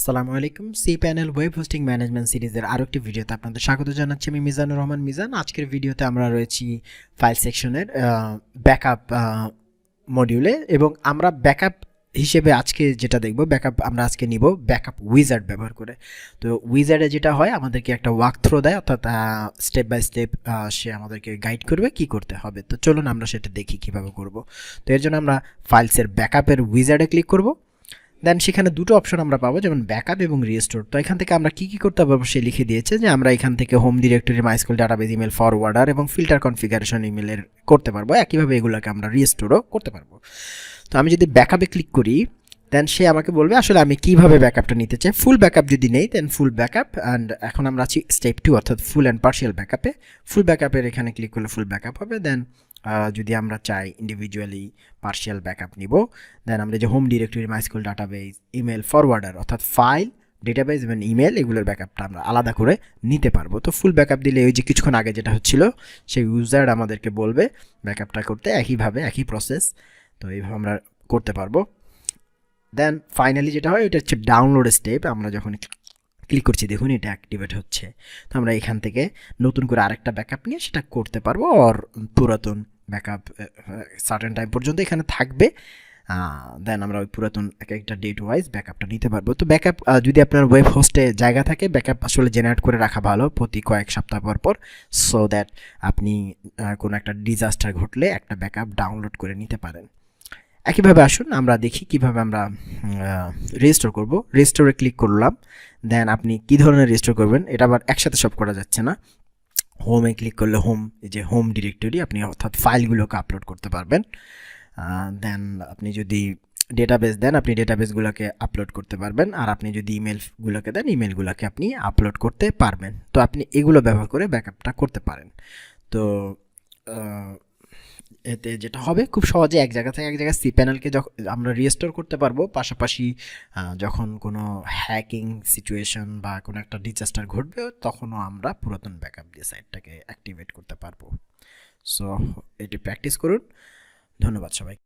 আসসালামু আলাইকুম। cPanel web hosting management সিরিজের আরো একটি ভিডিওতে আপনাদের স্বাগত জানাচ্ছি। আমি মিজানুর রহমান মিজান। আজকের ভিডিওতে আমরা রয়েছি ফাইল সেকশনের ব্যাকআপ মডিউলে, এবং আমরা ব্যাকআপ হিসেবে আজকে যেটা দেখব, ব্যাকআপ আমরা আজকে নিব ব্যাকআপ উইজার্ড ব্যবহার করে। তো উইজার্ডে যেটা হয়, আমাদেরকে একটা ওয়াক থ্রো দেয়, অর্থাৎ স্টেপ বাই স্টেপ সে আমাদেরকে গাইড করবে কি করতে হবে। তো চলুন আমরা সেটা দেখি কিভাবে করব। তো এর জন্য আমরা ফাইলসের ব্যাকআপের উইজার্ডে ক্লিক করব। দেন সেখানে দুটো অপশন আমরা পাবো, যেমন ব্যাকআপ এবং রিস্টোর। তো এখান থেকে আমরা কি করতে পারবো সে লিখে দিয়েছে যে আমরা এখান থেকে home directory, MySQL database, email forwarder এবং ফিল্টার কনফিগারেশন ইমেলের করতে পারবো। একইভাবে এগুলোকে আমরা রিস্টোরও করতে পারবো। তো আমি যদি ব্যাকআপে ক্লিক করি, দেন সে আমাকে বলবে আসলে আমি কিভাবে ব্যাকআপটা নিতে চাই। ফুল ব্যাকআপ যদি নেই দেন ফুল ব্যাকআপ, অ্যান্ড এখন আমরা আছি স্টেপ 2 অর্থাৎ ফুল অ্যান্ড পার্শিয়াল ব্যাকআপে। ফুল ব্যাকআপের এখানে ক্লিক করলে ফুল ব্যাকআপ হবে। দেন যদি আমরা চাই ইন্ডিভিজুয়ালি পার্শিয়াল ব্যাকআপ নিব, দেন আমরা যে home directory, MySQL database, email forwarder অর্থাৎ ফাইল, ডেটাবেজ এবং ইমেল, এগুলোর ব্যাকআপটা আমরা আলাদা করে নিতে পারবো। তো ফুল ব্যাকআপ দিলে ওই যে কিছুক্ষণ আগে যেটা হচ্ছিল সেই ইউজার আমাদেরকে বলবে ব্যাকআপটা করতে, একইভাবে একই প্রসেস। তো এইভাবে আমরা করতে পারবো। দেন ফাইনালি যেটা হয় ওইটা হচ্ছে ডাউনলোড স্টেপ। আমরা যখন ক্লিক করছি দেখুন এটা অ্যাক্টিভেট হচ্ছে। তো আমরা এখান থেকে নতুন করে আরেকটা ব্যাকআপ নিয়ে সেটা করতে পারবো, আর পুরাতন ব্যাকআপ সার্টেন টাইম পর্যন্ত এখানে থাকবে। দেন আমরা ওই পুরাতন একটা ডেট ওয়াইজ ব্যাকআপটা নিতে পারবো। তো ব্যাকআপ যদি আপনার ওয়েব হোস্টে জায়গা থাকে, ব্যাকআপ আসলে জেনারেট করে রাখা ভালো প্রতি কয়েক সপ্তাহ পর পর, সো দ্যাট আপনি কোনো একটা ডিজাস্টার ঘটলে একটা ব্যাকআপ ডাউনলোড করে নিতে পারেন। একইভাবে আসুন আমরা দেখি কিভাবে আমরা রেজিস্টোর করব। রেজিস্টোরে ক্লিক করলাম। দেন আপনি কি ধরনের রেজিস্টোর করবেন এটা আবার একসাথে সব করা যাচ্ছে না। হোমে ক্লিক করলে হোম, এই যে হোম ডিরেক্টরি, আপনি অর্থাৎ ফাইলগুলোকে আপলোড করতে পারবেন। দেন আপনি যদি ডেটাবেস দেন, আপনি ডেটাবেসগুলোকে আপলোড করতে পারবেন। আর আপনি যদি ইমেলগুলোকে দেন, ইমেলগুলোকে আপনি আপলোড করতে পারবেন। তো আপনি এগুলো ব্যবহার করে ব্যাকআপটা করতে পারেন। তো এতে যেটা হবে, খুব সহজে এক জায়গা থেকে এক জায়গায় cPanelকে যখন আমরা রিস্টোর করতে পারবো, পাশাপাশি যখন কোনো হ্যাকিং সিচুয়েশন বা কোনো একটা ডিজাস্টার ঘটবে তখনও আমরা পুরাতন ব্যাকআপ দিয়ে সাইটটাকে অ্যাক্টিভেট করতে পারবো। সো এটি প্র্যাকটিস করুন। ধন্যবাদ সবাই।